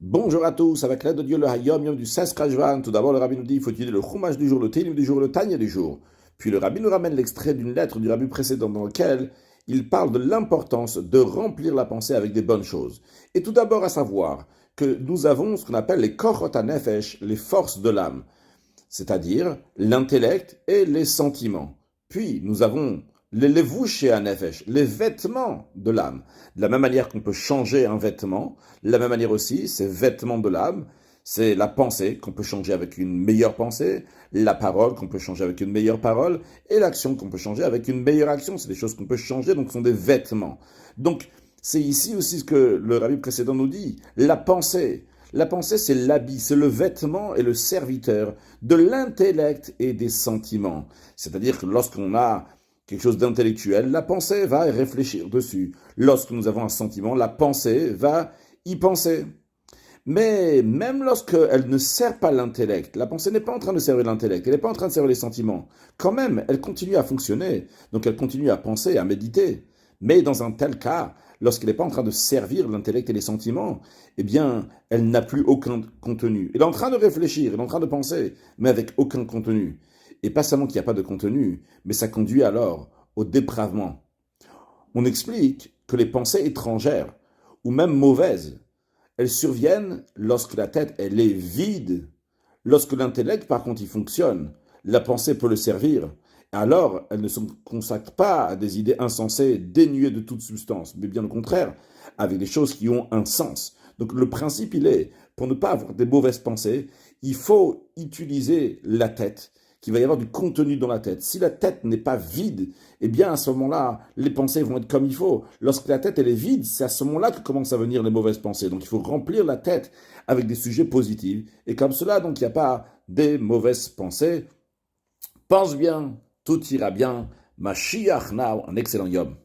Bonjour à tous, avec l'aide de Dieu, le Hayom Yom du 16 Rajvan. Tout d'abord, le Rabbi nous dit il faut étudier le Chumash du jour, le Télim du jour, le Tanya du jour. Puis le Rabbi nous ramène l'extrait d'une lettre du Rabbi précédent dans lequel il parle de l'importance de remplir la pensée avec des bonnes choses. Et tout d'abord à savoir que nous avons ce qu'on appelle les Kochot HaNefesh, les forces de l'âme, c'est-à-dire l'intellect et les sentiments. Puis nous avons les levushé HaNefesh, les vêtements de l'âme. De la même manière qu'on peut changer un vêtement, de la même manière aussi, ces vêtements de l'âme, c'est la pensée qu'on peut changer avec une meilleure pensée, la parole qu'on peut changer avec une meilleure parole, et l'action qu'on peut changer avec une meilleure action. C'est des choses qu'on peut changer, donc ce sont des vêtements. Donc, c'est ici aussi ce que le rabbi précédent nous dit. La pensée, c'est l'habit, c'est le vêtement et le serviteur de l'intellect et des sentiments. C'est-à-dire que lorsqu'on a quelque chose d'intellectuel, la pensée va y réfléchir dessus. Lorsque nous avons un sentiment, la pensée va y penser. Mais même lorsqu'elle ne sert pas l'intellect, la pensée n'est pas en train de servir l'intellect, elle n'est pas en train de servir les sentiments. Quand même, elle continue à fonctionner, donc elle continue à penser, à méditer. Mais dans un tel cas, lorsqu'elle n'est pas en train de servir l'intellect et les sentiments, eh bien, elle n'a plus aucun contenu. Elle est en train de réfléchir, elle est en train de penser, mais avec aucun contenu. Et pas seulement qu'il n'y a pas de contenu, mais ça conduit alors au dépravement. On explique que les pensées étrangères, ou même mauvaises, elles surviennent lorsque la tête, elle est vide. Lorsque l'intellect, par contre, il fonctionne, la pensée peut le servir. Alors, elle ne se consacre pas à des idées insensées, dénuées de toute substance, mais bien au contraire, avec des choses qui ont un sens. Donc le principe, il est, pour ne pas avoir des mauvaises pensées, il faut utiliser la tête, qu'il va y avoir du contenu dans la tête. Si la tête n'est pas vide, eh bien à ce moment-là, les pensées vont être comme il faut. Lorsque la tête elle est vide, c'est à ce moment-là que commencent à venir les mauvaises pensées. Donc il faut remplir la tête avec des sujets positifs. Et comme cela, donc il n'y a pas des mauvaises pensées. Pense bien, tout ira bien. Mashiach now, un excellent yom.